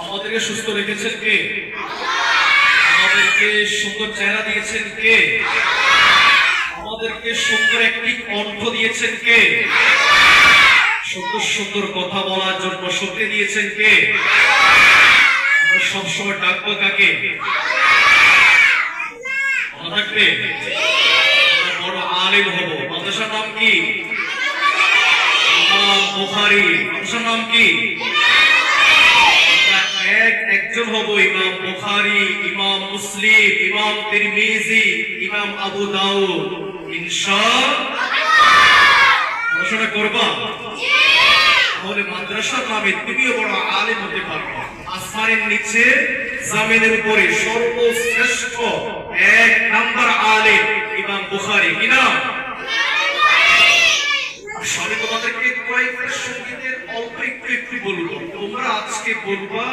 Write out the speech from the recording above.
আমাদেরকে সুস্থ রেখেছেন কে? আমাদেরকে সুন্দর চেহারা দিয়েছেন কে? আমাদেরকে সুন্দর একটি কণ্ঠ দিয়েছেন কে? সুন্দর সুন্দর কথা বলার জন্য শক্তি দিয়েছেন কে? আমরা সবসময় ডাকবো কাকে? মনে থাকবে আমরা বড় আলেম হব। মাদ্রাসার নাম কি? ইমাম বুখারী। মাদ্রাসার নাম কি? একজন হব ইমাম বুখারী, ইমাম মুসলিম, ইমাম তিরমিজি, ইমাম আবু দাউদ। ইনশাআল্লাহ পড়াশোনা করবা, তাহলে মাদ্রাসার নামে তুমিও বড় আলেম হতে পারবে। আসমানের নিচে জমিনের উপরে সর্বশ্রেষ্ঠ এক নাম্বার আলেম ইমাম বুখারী। কি নাম? আমি তোমাদেরকে কয়েকটা সঙ্গীতের অল্প একটু বলবো, তোমরা আজকে বলবা।